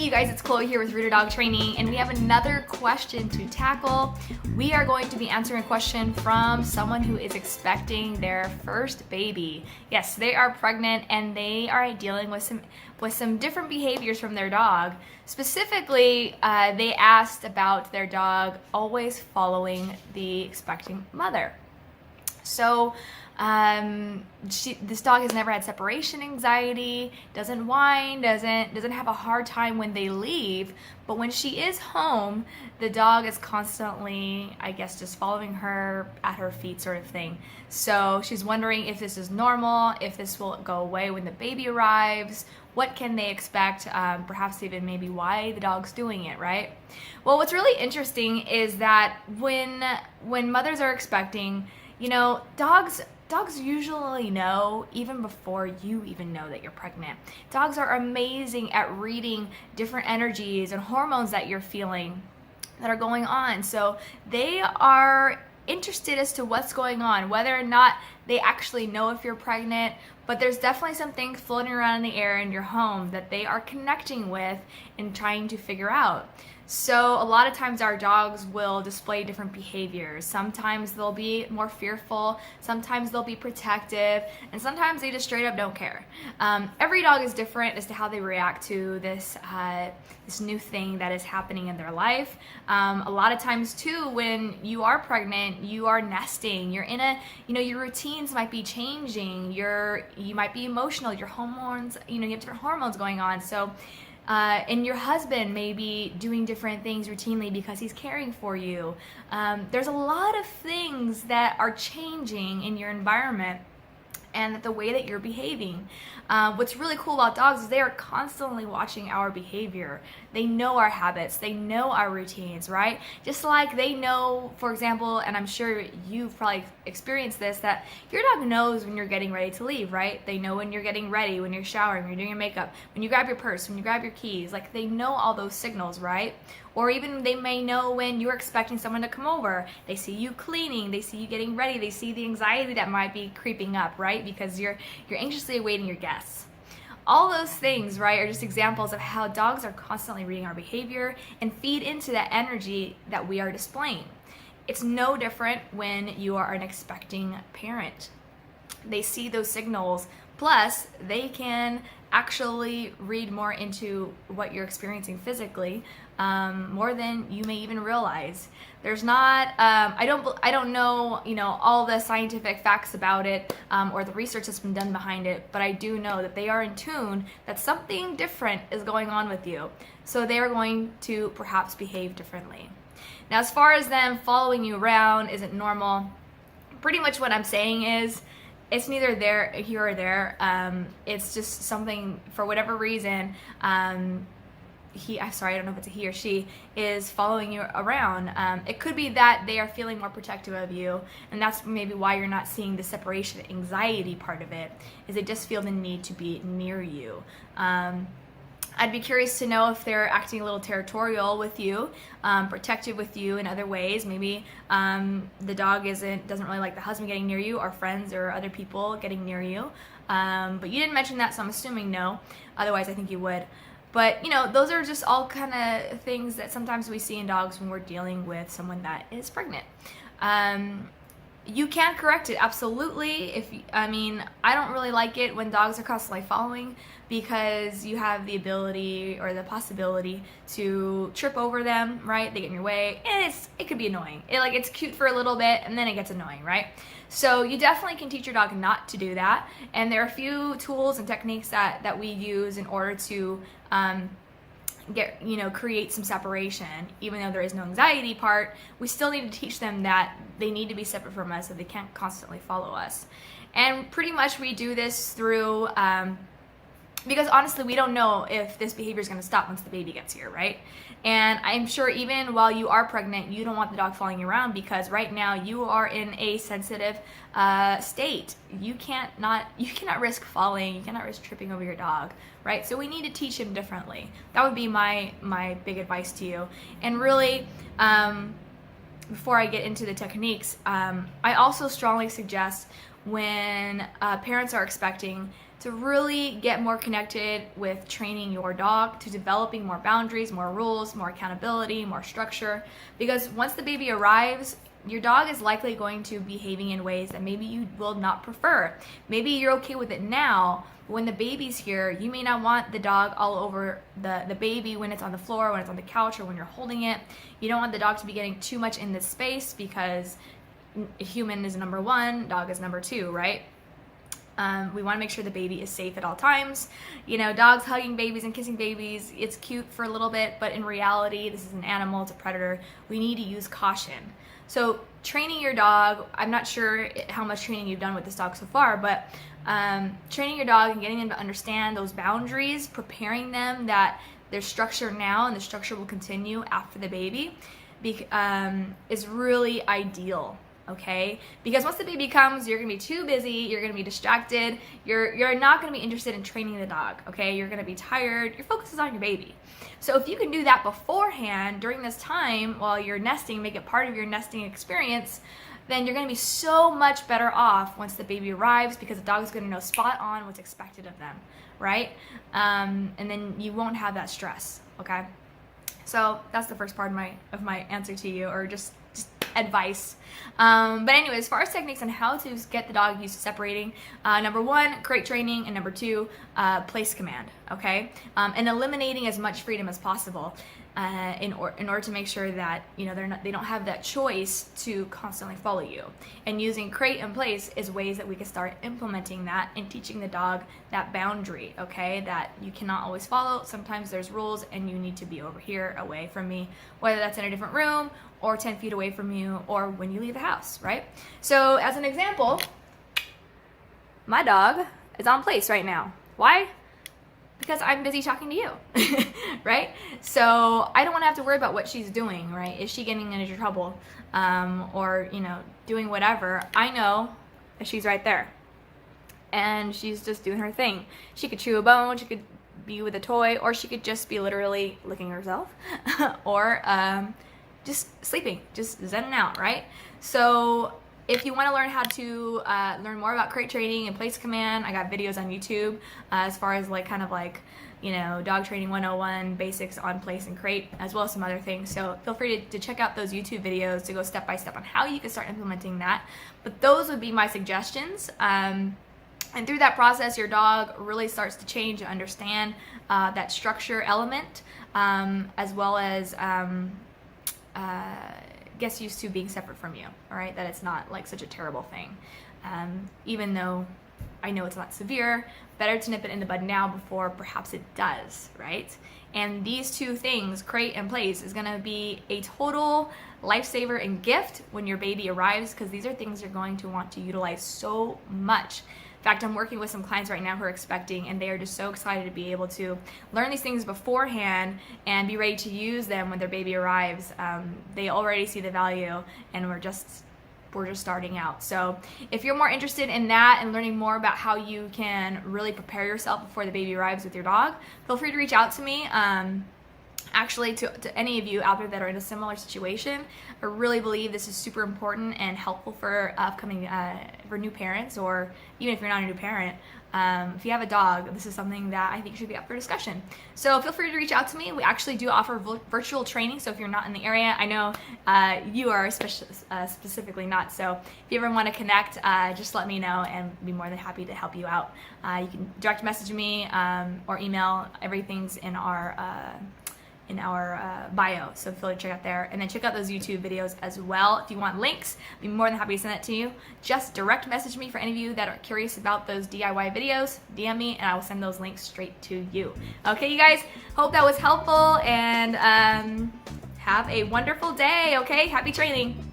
Hey you guys, it's Chloe here with Rooted Dog Training, and we have another question to tackle. We are going to be answering a question from someone who is expecting their first baby. Yes, they are pregnant and they are dealing with some different behaviors from their dog. Specifically, they asked about their dog always following the expecting mother. So this dog has never had separation anxiety, doesn't whine, doesn't have a hard time when they leave, but when she is home, the dog is constantly, I guess, just following her at her feet sort of thing. So she's wondering if this is normal, if this will go away when the baby arrives, what can they expect, perhaps even maybe why the dog's doing it, right? Well, what's really interesting is that when mothers are expecting, you know, dogs usually know even before you even know that you're pregnant. Dogs are amazing at reading different energies and hormones that you're feeling that are going on. So they are interested as to what's going on, whether or not they actually know if you're pregnant, but there's definitely some things floating around in the air in your home that they are connecting with and trying to figure out. So a lot of times our dogs will display different behaviors. Sometimes they'll be more fearful, sometimes they'll be protective, and sometimes they just straight up don't care. Every dog is different as to how they react to this new thing that is happening in their life. A lot of times too, when you are pregnant, you are nesting, you're in your routines might be changing, you might be emotional, your hormones, you have different hormones going on. So and your husband may be doing different things routinely because he's caring for you. There's a lot of things that are changing in your environment and the way that you're behaving. What's really cool about dogs is they are constantly watching our behavior. They know our habits, they know our routines, right? Just like they know, for example, and I'm sure you've probably experienced this, that your dog knows when you're getting ready to leave, right? They know when you're getting ready, when you're showering, when you're doing your makeup, when you grab your purse, when you grab your keys. Like, they know all those signals, right? Or even they may know when you're expecting someone to come over. They see you cleaning, they see you getting ready, they see the anxiety that might be creeping up, right? Because you're anxiously awaiting your guests. All those things, right, are just examples of how dogs are constantly reading our behavior and feed into that energy that we are displaying. It's no different when you are an expecting parent. They see those signals, plus they can actually read more into what you're experiencing physically, more than you may even realize. There's not, I don't know, all the scientific facts about it, or the research that's been done behind it, but I do know that they are in tune that something different is going on with you. So they are going to perhaps behave differently. Now, as far as them following you around isn't normal, pretty much what I'm saying is, it's neither here or there. It's just something, for whatever reason, I'm sorry, I don't know if it's a he or she, is following you around. It could be that they are feeling more protective of you, and that's maybe why you're not seeing the separation anxiety part of it, is they just feel the need to be near you. I'd be curious to know if they're acting a little territorial with you, protective with you in other ways. Maybe the dog doesn't really like the husband getting near you, or friends or other people getting near you. But you didn't mention that, so I'm assuming no. Otherwise, I think you would. But, those are just all kind of things that sometimes we see in dogs when we're dealing with someone that is pregnant. You can correct it, absolutely. I don't really like it when dogs are constantly following, because you have the ability or the possibility to trip over them, right? They get in your way, and it could be annoying. It's cute for a little bit, and then it gets annoying, right? So you definitely can teach your dog not to do that, and there are a few tools and techniques that we use in order to create some separation. Even though there is no anxiety part, we still need to teach them that they need to be separate from us, so they can't constantly follow us. And pretty much we do this through, because honestly, we don't know if this behavior is going to stop once the baby gets here, right? And I'm sure even while you are pregnant, you don't want the dog following you around, because right now you are in a sensitive state. You cannot risk falling, you cannot risk tripping over your dog, right? So we need to teach him differently. That would be my big advice to you. And really, before I get into the techniques, I also strongly suggest when parents are expecting to really get more connected with training your dog, to developing more boundaries, more rules, more accountability, more structure. Because once the baby arrives, your dog is likely going to be behaving in ways that maybe you will not prefer. Maybe you're okay with it now, but when the baby's here, you may not want the dog all over the baby when it's on the floor, when it's on the couch, or when you're holding it. You don't want the dog to be getting too much in this space because human is number one, dog is number two, right? We want to make sure the baby is safe at all times. You know, dogs hugging babies and kissing babies, it's cute for a little bit, but in reality, this is an animal, it's a predator. We need to use caution. So training your dog, I'm not sure how much training you've done with this dog so far, but training your dog and getting them to understand those boundaries, preparing them that there's structure now and the structure will continue after the baby, is really ideal. Okay, because once the baby comes, you're gonna be too busy, you're gonna be distracted, you're not gonna be interested in training the dog. Okay, you're gonna be tired, your focus is on your baby. So if you can do that beforehand during this time while you're nesting, make it part of your nesting experience, then you're gonna be so much better off once the baby arrives, because the dog's gonna know spot on what's expected of them, right? And then you won't have that stress. Okay, so that's the first part of my answer to you, or just advice. But anyway, as far as techniques on how to get the dog used to separating, number one, crate training, and number two, place command, okay? And eliminating as much freedom as possible in order to make sure that, you know, they don't have that choice to constantly follow you. And using crate and place is ways that we can start implementing that and teaching the dog that boundary, okay? That you cannot always follow. Sometimes there's rules and you need to be over here away from me, whether that's in a different room or 10 feet away from you, or when you leave the house, right? So as an example, my dog is on place right now. Why? Because I'm busy talking to you, right? So I don't want to have to worry about what she's doing, right? Is she getting into trouble, or, you know, doing whatever? I know that she's right there, and she's just doing her thing. She could chew a bone, she could be with a toy, or she could just be literally licking herself, or just sleeping, just zenning out, right? So if you want to learn how to learn more about crate training and place command, I got videos on YouTube as far as like kind of like, you know, dog training 101 basics on place and crate, as well as some other things. So feel free to check out those YouTube videos to go step by step on how you can start implementing that. But those would be my suggestions. And through that process, your dog really starts to change and understand that structure element, as well as gets used to being separate from you, all right? That it's not like such a terrible thing. Even though I know it's not severe, better to nip it in the bud now before perhaps it does, right? And these two things, crate and place, is gonna be a total lifesaver and gift when your baby arrives, because these are things you're going to want to utilize so much. In fact, I'm working with some clients right now who are expecting, and they are just so excited to be able to learn these things beforehand and be ready to use them when their baby arrives. They already see the value, and we're just starting out. So if you're more interested in that and learning more about how you can really prepare yourself before the baby arrives with your dog, feel free to reach out to me. Actually, to any of you out there that are in a similar situation, I really believe this is super important and helpful for upcoming, for new parents, or even if you're not a new parent. If you have a dog, this is something that I think should be up for discussion. So feel free to reach out to me. We actually do offer virtual training, so if you're not in the area, I know you are specifically not, so if you ever want to connect, just let me know and be more than happy to help you out. You can direct message me or email. Everything's in our bio, so feel free to check out there, and then check out those YouTube videos as well. If you want links, I'd be more than happy to send that to you. Just direct message me for any of you that are curious about those DIY videos. DM me and I will send those links straight to you. Okay, you guys, hope that was helpful, and have a wonderful day. Okay, happy training.